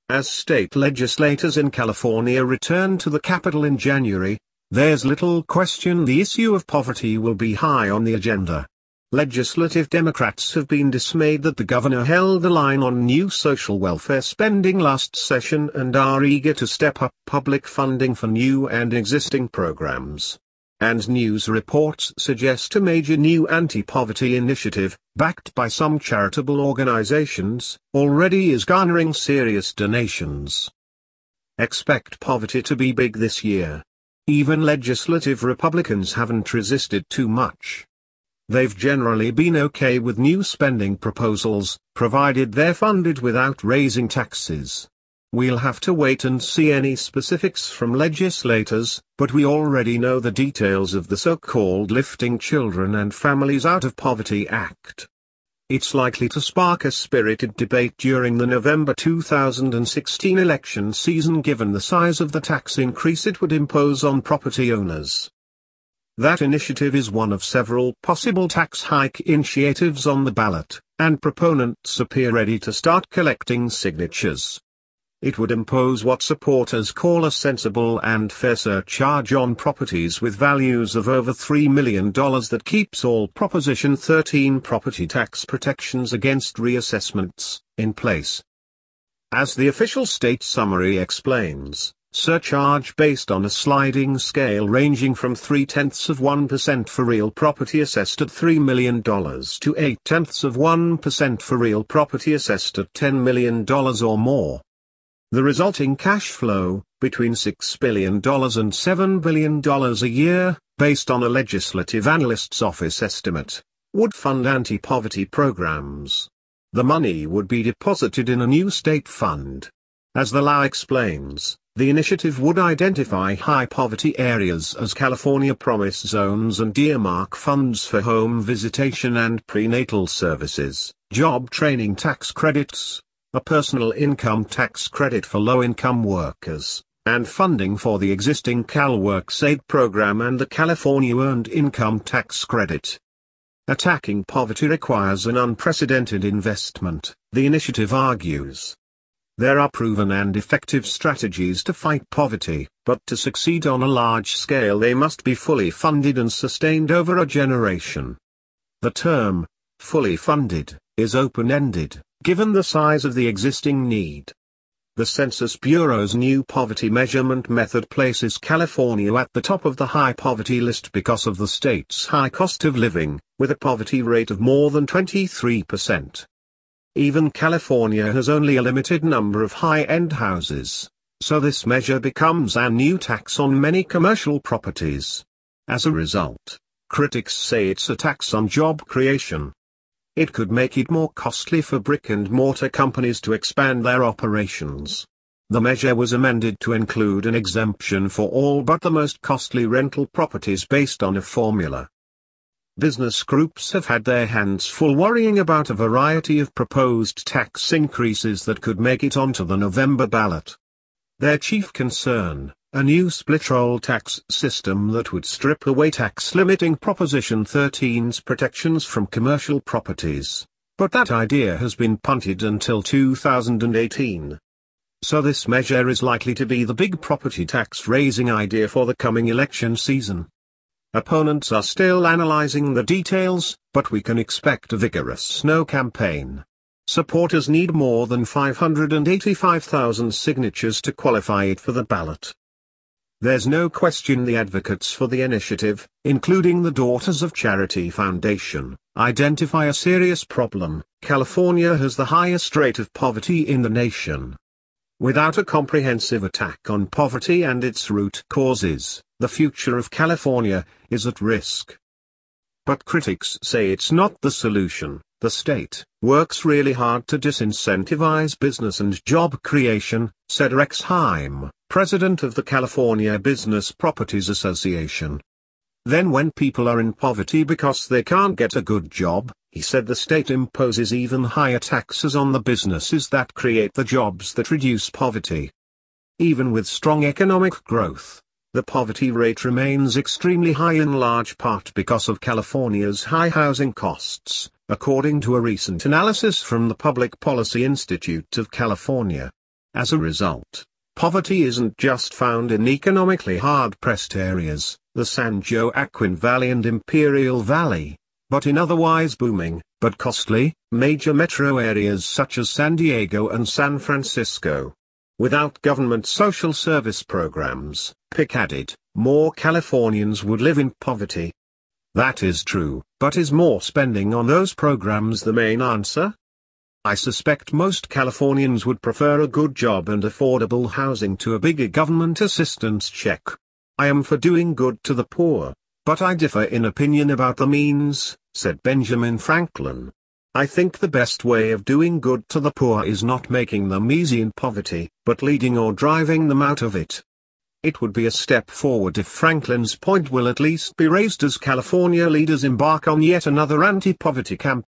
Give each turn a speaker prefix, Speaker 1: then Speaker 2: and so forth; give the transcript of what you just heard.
Speaker 1: As state legislators in California return to the Capitol in January, there's little question the issue of poverty will be high on the agenda. Legislative Democrats have been dismayed that the governor held the line on new social welfare spending last session and are eager to step up public funding for new and existing programs. And news reports suggest a major new anti-poverty initiative, backed by some charitable organizations, already is garnering serious donations. Expect poverty to be big this year. Even legislative Republicans haven't resisted too much. They've generally been okay with new spending proposals, provided they're funded without raising taxes. We'll have to wait and see any specifics from legislators, but we already know the details of the so-called Lifting Children and Families Out of Poverty Act. It's likely to spark a spirited debate during the November 2016 election season given the size of the tax increase it would impose on property owners. That initiative is one of several possible tax hike initiatives on the ballot, and proponents appear ready to start collecting signatures. It would impose what supporters call a sensible and fair surcharge on properties with values of over $3 million that keeps all Proposition 13 property tax protections against reassessments in place. As the official state summary explains, surcharge based on a sliding scale ranging from 0.3% for real property assessed at $3 million to 0.8% for real property assessed at $10 million or more. The resulting cash flow, between $6 billion and $7 billion a year, based on a legislative analyst's office estimate, would fund anti-poverty programs. The money would be deposited in a new state fund. As the law explains, the initiative would identify high-poverty areas as California Promise Zones and earmark funds for home visitation and prenatal services, job training tax credits, a personal income tax credit for low-income workers, and funding for the existing CalWorks Aid program and the California Earned Income Tax Credit. Attacking poverty requires an unprecedented investment, the initiative argues. There are proven and effective strategies to fight poverty, but to succeed on a large scale they must be fully funded and sustained over a generation. The term, fully funded, is open-ended, given the size of the existing need. The Census Bureau's new poverty measurement method places California at the top of the high poverty list because of the state's high cost of living, with a poverty rate of more than 23%. Even California has only a limited number of high-end houses, so this measure becomes a new tax on many commercial properties. As a result, critics say it's a tax on job creation. It could make it more costly for brick-and-mortar companies to expand their operations. The measure was amended to include an exemption for all but the most costly rental properties based on a formula. Business groups have had their hands full worrying about a variety of proposed tax increases that could make it onto the November ballot. Their chief concern, a new split-roll tax system that would strip away tax limiting Proposition 13's protections from commercial properties. But that idea has been punted until 2018. So this measure is likely to be the big property tax raising idea for the coming election season. Opponents are still analyzing the details, but we can expect a vigorous snow campaign. Supporters need more than 585,000 signatures to qualify it for the ballot. There's no question the advocates for the initiative, including the Daughters of Charity Foundation, identify a serious problem. California has the highest rate of poverty in the nation. Without a comprehensive attack on poverty and its root causes, the future of California is at risk. But critics say it's not the solution. The state works really hard to disincentivize business and job creation, said Rex Heim, president of the California Business Properties Association. Then when people are in poverty because they can't get a good job, he said the state imposes even higher taxes on the businesses that create the jobs that reduce poverty. Even with strong economic growth, the poverty rate remains extremely high in large part because of California's high housing costs, according to a recent analysis from the Public Policy Institute of California. As a result, poverty isn't just found in economically hard-pressed areas, the San Joaquin Valley and Imperial Valley, but in otherwise booming, but costly, major metro areas such as San Diego and San Francisco. Without government social service programs, Pick added, more Californians would live in poverty. That is true, but is more spending on those programs the main answer? I suspect most Californians would prefer a good job and affordable housing to a bigger government assistance check. I am for doing good to the poor, but I differ in opinion about the means, said Benjamin Franklin. I think the best way of doing good to the poor is not making them easy in poverty, but leading or driving them out of it. It would be a step forward if Franklin's point will at least be raised as California leaders embark on yet another anti-poverty campaign.